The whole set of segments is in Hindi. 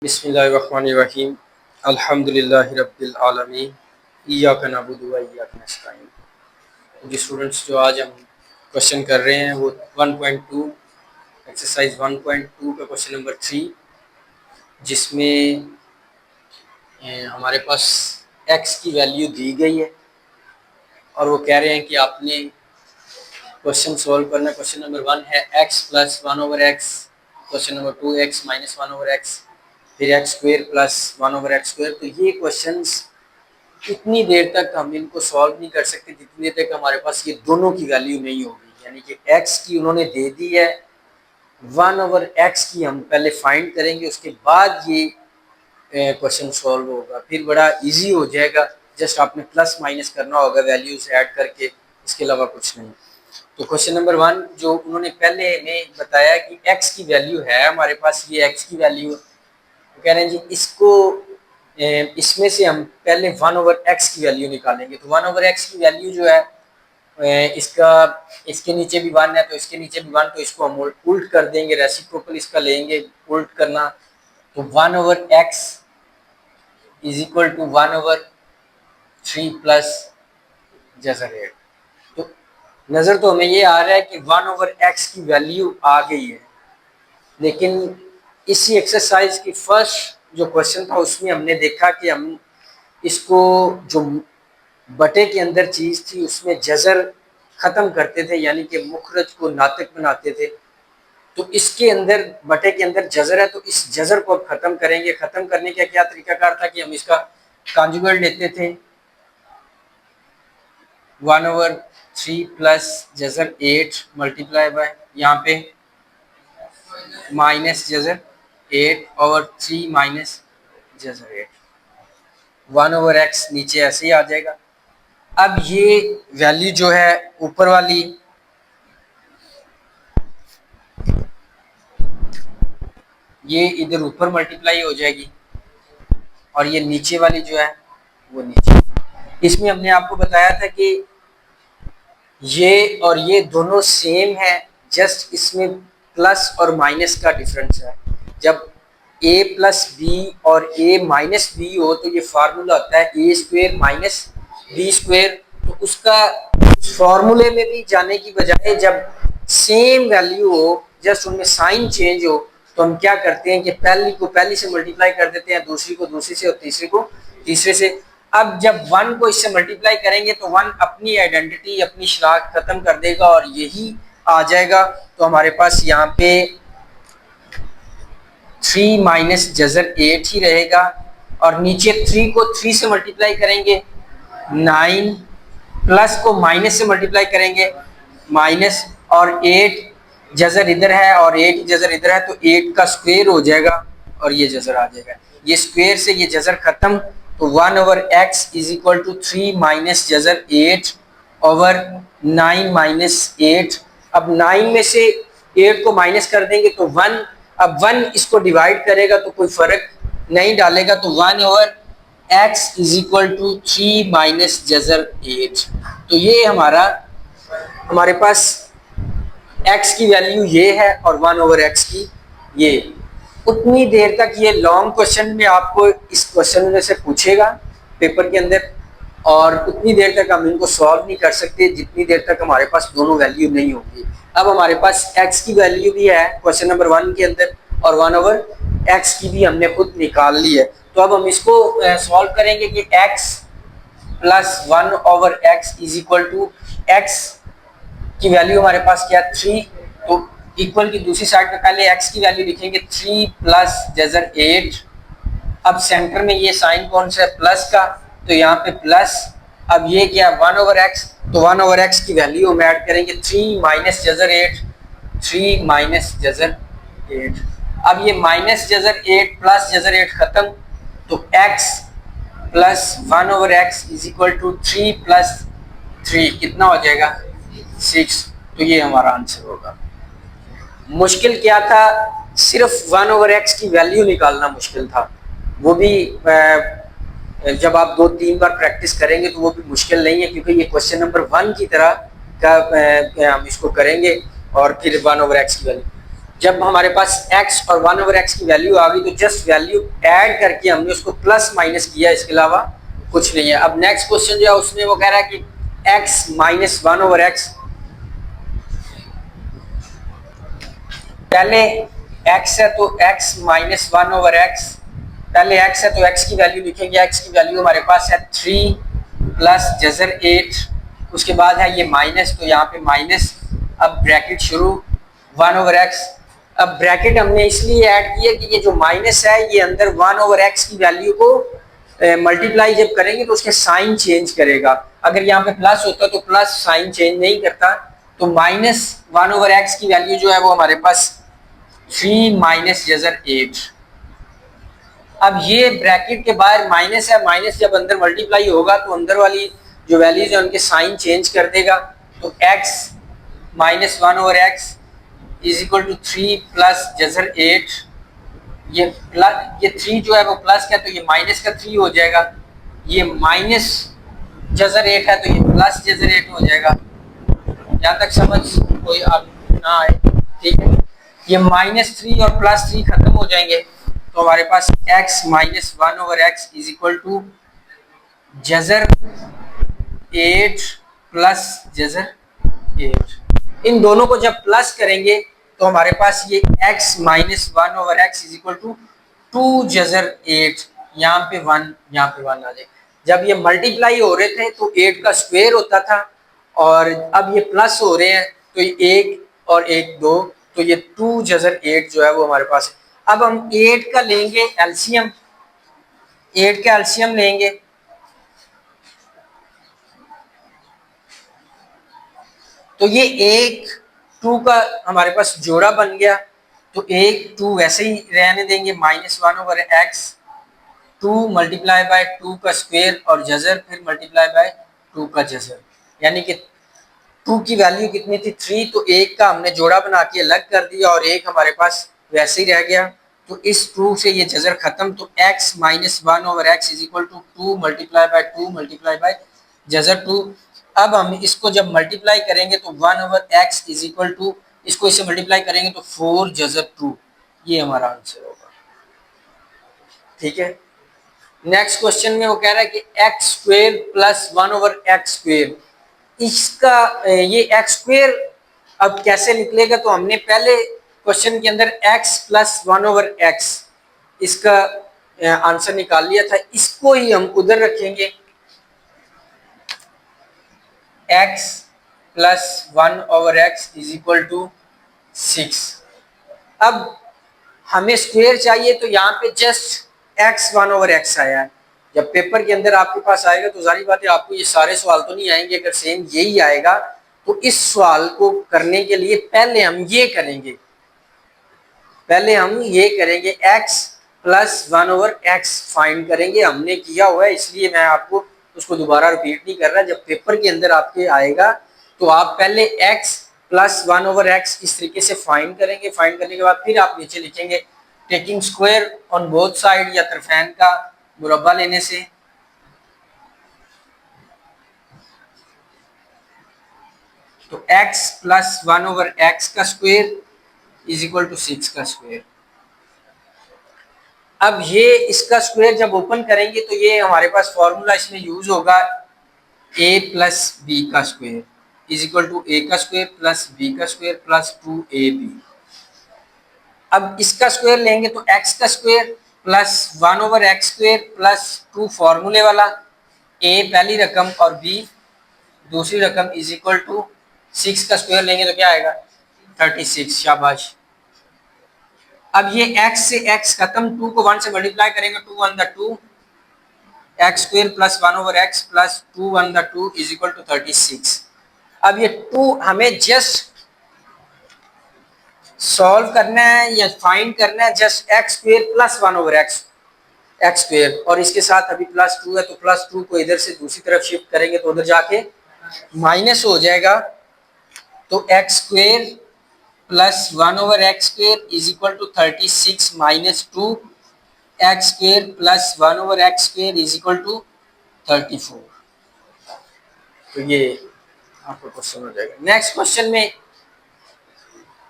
बिस्मिल्लाहिर्रहमानिर्रहीम अल्हम्दुलिल्लाहि रब्बिल आलमीन इय्याका नअबुदु व इय्याका नस्तईन। जी स्टूडेंट्स, जो आज हम क्वेश्चन कर रहे हैं वो 1.2 एक्सरसाइज 1.2 का क्वेश्चन नंबर 3, जिसमें हमारे पास x की वैल्यू दी गई है और वो कह रहे हैं कि आपने क्वेश्चन सॉल्व करना। क्वेश्चन नंबर 1 है x plus 1/x, question number 2 x minus 1/x, फिर x square plus 1/x square. तो ये क्वेश्चंस इतनी देर तक हम इनको सॉल्व नहीं कर सकते जितनी देर तक हमारे पास ये दोनों की वैल्यू नहीं होगी। यानी कि x की उन्होंने दे दी है, 1/x की हम पहले फाइंड करेंगे, उसके बाद ये क्वेश्चन सॉल्व होगा। फिर बड़ा इजी हो जाएगा, जस्ट आपने प्लस माइनस करना होगा वैल्यूज ऐड करके, इसके अलावा कुछ नहीं। तो क्वेश्चन नंबर 1 जो उन्होंने पहले में बताया कि x की वैल्यू है हमारे पास, ये x की वैल्यू है, कह रहे हैं जी इसको इसमें से हम पहले 1/x की वैल्यू निकालेंगे। तो 1/x की वैल्यू जो है इसका इसके नीचे भी 1 है तो इसके नीचे भी 1, तो इसको हम उल्ट कर देंगे, रेसिप्रोकल इसका लेंगे उल्ट करना। तो 1/x is equal to 1/3 plus जैसा रेट। तो नज़र तो हमें ये आ रहा है कि 1/x की वैल्यू आ गई है, लेकिन इसी एक्सरसाइज की फर्स्ट जो क्वेश्चन था उसमें हमने देखा कि हम इसको जो बटे के अंदर चीज़ थी उसमें जज़र ख़त्म करते थे, यानी कि मुखरज को नातिक बनाते थे। तो इसके अंदर बटे के अंदर जज़र है, तो इस जज़र को अब ख़त्म करेंगे। ख़त्म करने का क्या तरीकाकार था कि हम इसका कॉन्जुगेट लेते थे, 1/3 प्लस जज़र 8 मल्टीप्लाई बाय यहाँ पे माइनस जज़र 8/3 माइनस जज़र 8, 1/x नीचे ऐसे ही आ जाएगा। अब ये वैल्यू जो है ऊपर वाली ये इधर ऊपर मल्टीप्लाई हो जाएगी और ये नीचे वाली जो है वो नीचे। इसमें हमने आपको बताया था कि ये और ये दोनों सेम है, जस्ट इसमें प्लस और माइनस का डिफरेंस है। जब a प्लस बी और a माइनस बी हो तो ये फार्मूला होता है a square minus B square. तो उसका फार्मूले में भी जाने की बजाय जब सेम वैल्यू हो, जस्ट उनमें साइन चेंज हो, तो हम क्या करते हैं कि पहली को पहली से मल्टीप्लाई कर देते हैं, दूसरी को दूसरी से और तीसरी को तीसरे से। अब जब 1 को इससे मल्टीप्लाई करेंगे तो 1 अपनी आइडेंटिटी अपनी शनाख्त खत्म कर देगा और यही आ जाएगा। तो हमारे पास यहाँ पे 3 माइनस जज़र 8 ही रहेगा और नीचे 3 को 3 से मल्टीप्लाई करेंगे 9, प्लस को माइनस से मल्टीप्लाई करेंगे माइनस, और 8 जज़र इधर है और 8 जज़र इधर है, तो 8 का स्क्वायर हो जाएगा और ये जज़र आ जाएगा। ये स्क्वायर से ये जज़र खत्म, तो 1/x is equal to 3 minus जज़र 8/9 माइनस 8। अब 9 में से 8 को माइनस कर देंगे तो 1, अब 1 इसको डिवाइड करेगा तो कोई फर्क नहीं डालेगा, तो 1/x is equal to 3 minus जज़र 8। तो ये हमारे पास x की वैल्यू ये है और 1/x की ये। उतनी देर तक ये लॉन्ग क्वेश्चन में आपको इस क्वेश्चन में से पूछेगा पेपर के अंदर, और उतनी देर तक हम इनको सॉल्व नहीं कर सकते जितनी देर तक हमारे पास दोनों वैल्यू नहीं होगी। अब हमारे पास x की वैल्यू भी है क्वेश्चन नंबर 1 के अंदर और 1/x की भी हमने खुद निकाल ली है। तो अब हम इसको सॉल्व करेंगे कि x plus 1/x is equal to x की वैल्यू हमारे पास क्या 3, तो इक्वल की दूसरी साइड पे पहले x की वैल्यू लिखेंगे 3 प्लस जज़र 8। अब सेंटर में ये साइन कौन सा है प्लस का, तो यहाँ पे प्लस। अब ये क्या 1/x, तो 1/x की वैल्यू हम ऐड करेंगे 3 माइनस जज़र 8, 3 माइनस जज़र 8। अब ये माइनस जज़र 8 प्लस जज़र 8 खत्म, तो x plus 1/x is equal to 3 plus 3 कितना हो जाएगा 6। तो ये हमारा आंसर होगा। मुश्किल क्या था, सिर्फ 1/x की वैल्यू निकालना मुश्किल था। वो भी जब आप 2-3 बार प्रैक्टिस करेंगे तो वो भी मुश्किल नहीं है, क्योंकि ये क्वेश्चन नंबर 1 की तरह का हम इसको करेंगे और फिर 1/x की वैल्यू। जब हमारे पास x और 1/x की वैल्यू आ गई तो जस्ट वैल्यू ऐड करके हमने उसको प्लस माइनस किया, इसके अलावा कुछ नहीं है। अब नेक्स्ट क्वेश्चन जो है उसमें वो कह रहा है कि x माइनस 1/x, पहले x है तो x माइनस 1/x, पहले x है तो x की वैल्यू लिखेंगे, x की वैल्यू हमारे पास है 3 प्लस जजर 8, उसके बाद है ये माइनस, तो यहाँ पे माइनस, अब ब्रैकेट शुरू 1/x। अब ब्रैकेट हमने इसलिए ऐड किया कि ये जो माइनस है ये अंदर 1/x की वैल्यू को मल्टीप्लाई जब करेंगे तो उसके साइन चेंज करेगा। अगर यहाँ पे प्लस होता तो प्लस साइन चेंज नहीं करता, तो माइनस 1/x की वैल्यू जो है वो हमारे पास 3 माइनस जजर 8। अब ये ब्रैकेट के बाहर माइनस है, माइनस जब अंदर मल्टीप्लाई होगा तो अंदर वाली जो वैल्यूज है उनके साइन चेंज कर देगा, तो x minus 1/x is equal to 3 plus जजर 8, ये प्लस, ये 3 जो है वो प्लस का, तो ये माइनस का 3 हो जाएगा, ये माइनस जजर 8 है तो ये प्लस जजर 8 हो जाएगा। यहाँ तक समझ कोई आप ना आए, ठीक है। ये -3 और +3 खत्म हो जाएंगे, तो हमारे पास x minus 1/x is equal to जजर 8 प्लस जजर 8। इन दोनों को जब प्लस करेंगे तो हमारे पास ये x minus 1/x is equal to 2 जजर 8, यहाँ पे 1, यहाँ पे 1 आ जाए। जब ये मल्टीप्लाई हो रहे थे तो 8 का स्क्वायर होता था, और अब ये प्लस हो रहे हैं तो ये 1 और 1 2, तो ये 2 जजर 8 जो है वो हमारे पास है। अब हम 8 का लेंगे एलसीएम, 8 का एलसीएम लेंगे, तो ये 1 2 का हमारे पास जोड़ा बन गया, तो 1 2 वैसे ही रहने देंगे, -1/x, 2 मल्टीप्लाई बाय 2 का स्क्वायर और जजर, फिर मल्टीप्लाई बाय 2 का जजर, यानी कि 2 की वैल्यू कितनी थी 3, तो 1 का हमने जोड़ा बना के अलग कर दिया और 1 हमारे पास वैसे ही रह गया, तो इस 2 से ये जजर खत्म, तो x minus 1/x is equal to 2 multiply by 2 multiply by जजर 2। अब हम इसको जब मल्टीप्लाई करेंगे तो 1/x इज इक्वल टू, इसको इससे मल्टीप्लाई करेंगे तो 4 जजर 2, ये हमारा आंसर होगा, ठीक है। नेक्स्ट क्वेश्चन में वो कह रहा है कि x square plus 1/x square, इसका ये एक्स स्क्वायर अब कैसे निकलेगा, तो हमने पहले क्वेश्चन के अंदर x प्लस 1/x इसका आंसर निकाल लिया था, इसको ही हम उधर रखेंगे, x plus 1/x is equal to 6। अब हमें स्क्वायर चाहिए तो यहाँ पे जस्ट x 1/x आया है, जब पेपर के अंदर आपके पास आएगा तो जारी बात है आपको ये सारे सवाल तो नहीं आएंगे, अगर सेम यही आएगा तो इस सवाल को करने के लिए पहले हम ये करेंगे, पहले हम ये करेंगे x प्लस 1/x फाइंड करेंगे, हमने किया हुआ है इसलिए मैं आपको उसको दोबारा रिपीट नहीं कर रहा। जब पेपर के अंदर आपके आएगा तो आप पहले x प्लस 1/x इस तरीके से फाइंड करेंगे, फाइंड करने के बाद फिर आप नीचे लिखेंगे taking square on both side, या तरफैन का मुरब्बा लेने से, तो x प्लस 1/x का स्क्वायर इज इक्वल टू 6 का स्क्वायर। अब ये इसका स्क्वायर जब ओपन करेंगे तो ये हमारे पास फॉर्मूला इसमें यूज होगा a प्लस बी का square is equal to a का स्क्वायर प्लस b का स्क्वायर प्लस 2ab। अब इसका स्क्वायर लेंगे तो x का square plus 1/x square plus 2 फॉर्मूले वाला, a पहली रकम और b दूसरी रकम इज इक्वल टू 6 का स्क्वायर लेंगे तो क्या आएगा 36, शाबाश। अब ये x से x खत्म, 2 को 1 से मल्टीप्लाई करेंगे, 2 1 द 2, x square plus 1/x plus 2 1 द 2 इज इक्वल टू 36। अब ये 2 हमें जस्ट सॉल्व करना है या फाइंड करना है, just x square plus 1/x x square, और इसके साथ अभी प्लस 2 है तो प्लस 2 को इधर से दूसरी तरफ शिफ्ट करेंगे तो उधर जाके माइनस हो जाएगा, तो x square plus 1/x square is equal to 36 minus 2 x square plus 1/x square is equal to 34। तो ये आपका क्वेश्चन हो जाएगा। नेक्स्ट क्वेश्चन में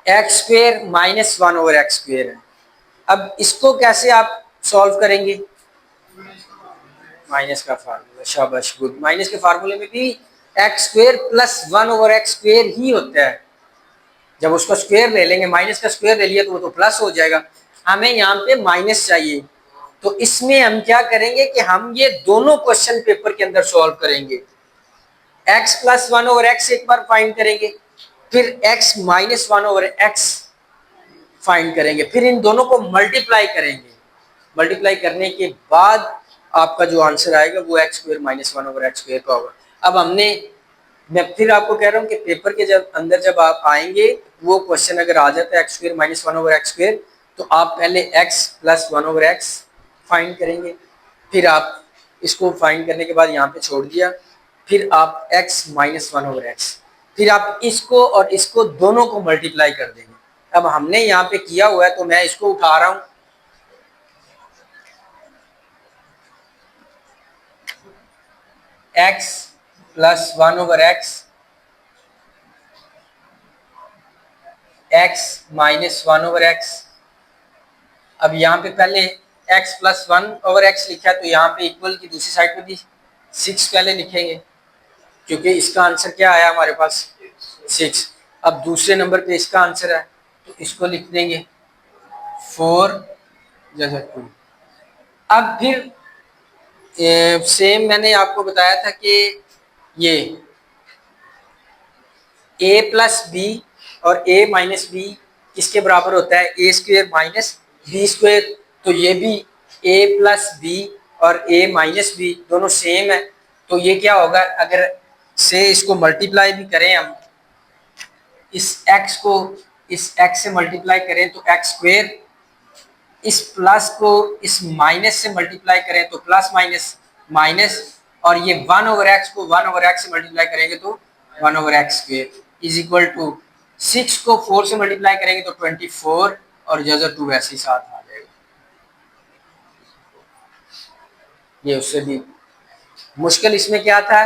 एक्स स्क्वेयर माइनस 1/x² है। अब इसको कैसे आप सॉल्व करेंगे? माइनस का फार्मूला, शाबाश, गुड। माइनस के फार्मूले में भी एक्स स्क्वेयर प्लस 1/x² ही होता है। जब उसका स्क्वायर ले लेंगे, माइनस का स्क्वायर ले लिया तो वो तो प्लस हो जाएगा। हमें यहाँ पे माइनस चाहिए, तो इसमें हम क्या करेंगे कि हम ये दोनों क्वेश्चन पेपर के अंदर सॉल्व करेंगे। x प्लस 1/x एक बार फाइंड करेंगे, फिर x माइनस 1/x फाइंड करेंगे, फिर इन दोनों को मल्टीप्लाई करेंगे। मल्टीप्लाई करने के बाद आपका जो आंसर आएगा वो एक्स स्क्वायर माइनस 1/x² का होगा। अब मैं फिर आपको कह रहा हूँ कि पेपर के जब आप आएंगे, वो क्वेश्चन अगर आ जाता है एक्स स्क्वायर माइनस 1/x², तो आप पहले x प्लस 1/x फाइंड करेंगे, फिर आप इसको फाइंड करने के बाद यहाँ पे छोड़ दिया, फिर आप x माइनस 1/x, फिर आप इसको और इसको दोनों को मल्टीप्लाई कर देंगे। अब हमने यहाँ पे किया हुआ है तो मैं इसको उठा रहा हूँ, x plus 1/x, x minus 1/x। अब यहाँ पे पहले x प्लस 1/x लिखा है, तो यहाँ पे इक्वल की दूसरी साइड पे भी 6 पहले लिखेंगे, क्योंकि इसका आंसर क्या आया हमारे पास 6। अब दूसरे नंबर पे इसका आंसर है, तो इसको लिख देंगे 4 जैसा 2। अब फिर सेम मैंने आपको बताया था कि ये a प्लस बी और a माइनस बी किसके बराबर होता है? a square minus B square. तो ये भी a प्लस बी और a माइनस बी दोनों सेम है, तो ये क्या होगा? अगर से इसको मल्टीप्लाई भी करें हम, इस x को इस x से मल्टीप्लाई करें तो x स्क्वेयर, इस प्लस को इस माइनस से मल्टीप्लाई करें तो प्लस माइनस माइनस, और ये 1/x को 1/x से मल्टीप्लाई करेंगे तो 1/x² इज इक्वल टू 6 को 4 से मल्टीप्लाई करेंगे तो 24, और जैसा 2 ऐसे ही साथ आ जाएगा। ये उससे भी मुश्किल इसमें क्या था?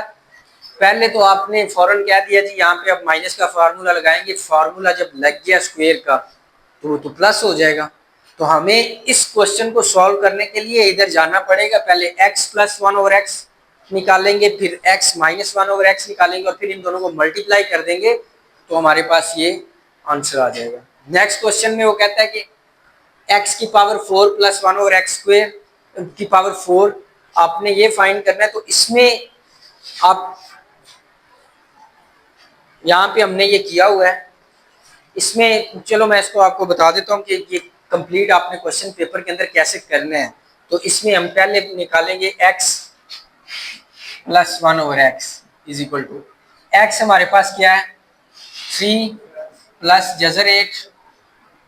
पहले तो आपने फौरन कह दिया जी यहाँ पे आप माइनस का फार्मूला लगाएंगे, फार्मूला जब लग गया स्क्वायर का तो वो तो प्लस हो जाएगा। तो हमें इस क्वेश्चन को सॉल्व करने के लिए इधर जाना पड़ेगा, पहले x प्लस 1/x निकालेंगे, फिर x माइनस 1/x निकालेंगे, और फिर इन दोनों को मल्टीप्लाई कर देंगे, तो हमारे पास ये आंसर आ जाएगा। नेक्स्ट क्वेश्चन में वो कहता है कि x की पावर 4 प्लस 1/x² की पावर 4 आपने ये फाइंड करना है। तो इसमें आप यहाँ पे हमने ये किया हुआ है, इसमें चलो मैं इसको आपको बता देता हूँ कि ये कंप्लीट आपने क्वेश्चन पेपर के अंदर कैसे करना है। तो इसमें हम पहले निकालेंगे x plus 1/x is equal to x हमारे पास क्या है 3 प्लस जजर 8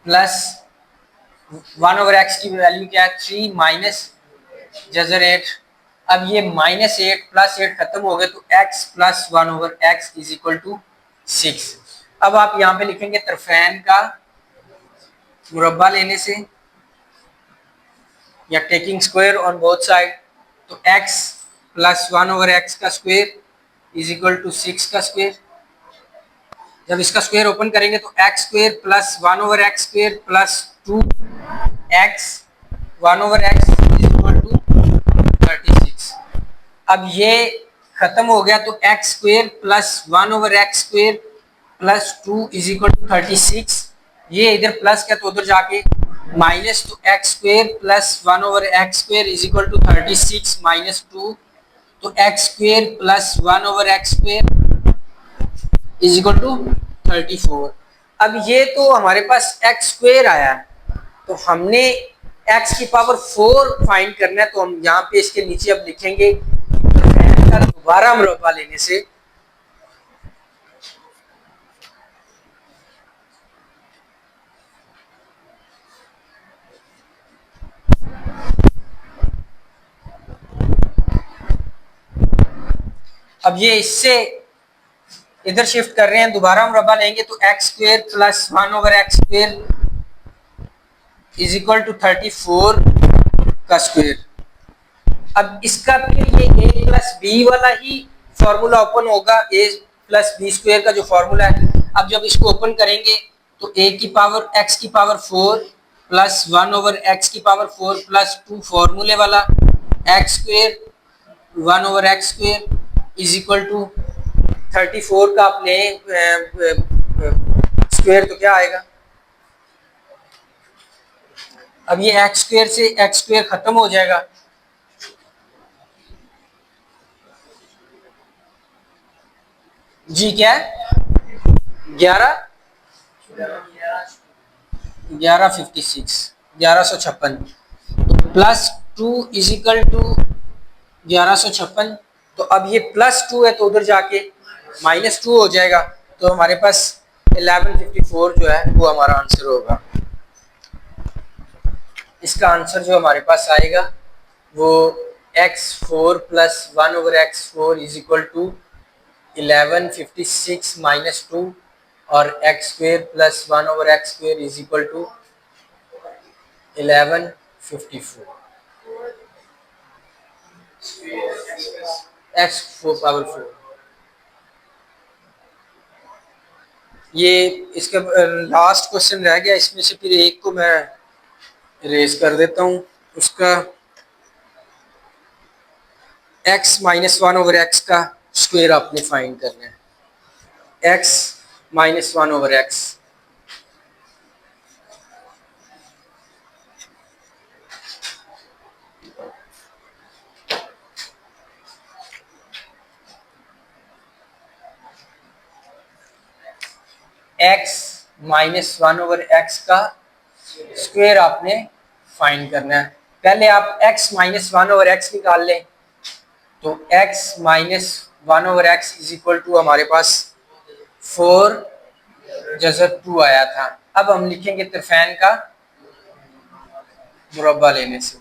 प्लस 1/x की वैल्यू क्या है 3 माइनस जजर 8। अब ये -8 प्लस 8 खत्म हो गए, तो x plus 1/x is equal to 6। अब आप यहाँ पे लिखेंगे तरफैन का मुरब्बा लेने से या taking square on both side, तो x प्लस 1/x का स्क्वायर इज इक्वल टू 6 का स्क्वायर। जब इसका स्क्वायर ओपन करेंगे तो x square plus 1/x² plus 2x 1/x is equal to 36। अब ये खत्म हो गया, तो x square plus 1/x² plus 2 is equal to 36। ये इधर प्लस क्या तो उधर जाके माइनस, तो x square plus 1/x² is equal to 36 minus 2, तो x square plus 1/x² is equal to 34। अब ये तो हमारे पास x स्क्वायर आया, तो हमने x की पावर 4 फाइंड करना है। तो हम यहाँ पे इसके नीचे अब लिखेंगे दोबारा मुरब्बा लेने से अब ये इससे इधर शिफ्ट कर रहे हैं, दोबारा मुरब्बा लेंगे तो x square plus 1/x² is equal to 34 का स्क्वायर। अब इसका फिर ये a प्लस बी वाला ही फॉर्मूला ओपन होगा, a प्लस बी स्क्वायर का जो फॉर्मूला है। अब जब इसको ओपन करेंगे तो a की पावर x की पावर 4 प्लस 1 ओवर x की पावर 4 प्लस 2 फॉर्मूले वाला x square 1 over x square is equal to 34 का आप लें स्क्वेयर तो क्या आएगा। अब ये एक्स स्क्वेयर से एक्स स्क्वेयर खत्म हो जाएगा, जी क्या है 11 1156 प्लस 2 इजिकल टू 1156। तो अब ये प्लस 2 है तो उधर जाके माइनस 2 हो जाएगा, तो हमारे पास 1154 जो है वो हमारा आंसर होगा। इसका आंसर जो हमारे पास आएगा वो x4 plus 1 over x4 is equal to 1156 minus 2 और x square plus 1 over x square is equal to 1154 x4 power 4। ये इसका लास्ट क्वेश्चन रह गया, इसमें से फिर एक को मैं इरेज कर देता हूँ। उसका x माइनस 1 ओवर एक्स का स्क्वायर आपने फाइंड करना है। x minus 1 over x, x minus 1 over x का स्क्वायर आपने फाइंड करना है। पहले आप x माइनस 1 ओवर एक्स निकाल लें, तो x minus 1 over x is equal to हमारे पास 4 जज़र 2 आया था। अब हम लिखेंगे तरफैन का मुरब्बा लेने से।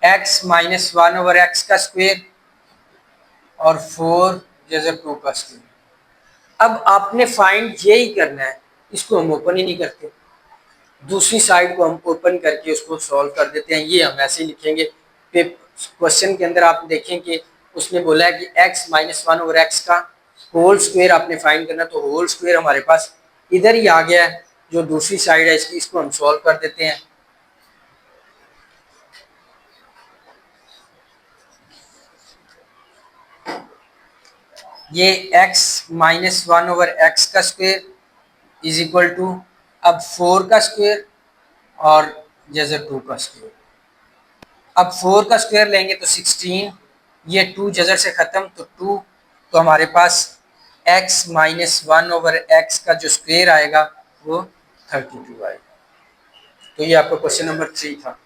x माइनस 1 ओवर एक्स का स्क्वायर और 4 जज़र 2 का स्क्वायर। अब आपने फाइंड यही करना है, इसको हम ओपन ही नहीं करते, दूसरी साइड को हम ओपन करके उसको सॉल्व कर देते हैं। ये हम ऐसे ही लिखेंगे। क्वेश्चन के अंदर आप देखें कि उसने बोला है कि x माइनस 1 ओवर एक्स का होल स्क्वायर आपने फाइंड करना, तो होल स्क्वायर हमारे पास इधर ही आ गया है। जो दूसरी साइड है इसकी, इसको हम सॉल्व कर देते हैं। ये x माइनस 1 ओवर एक्स का स्क्वायर इज इक्वल टू अब 4 का स्क्वायर और जज़र 2 का स्क्वायर। अब 4 का स्क्वायर लेंगे तो 16, ये 2 जज़र से ख़त्म तो 2, तो हमारे पास x माइनस 1 ओवर एक्स का जो स्क्वायर आएगा वो 32 आएगा। तो ये आपका क्वेश्चन नंबर 3 था।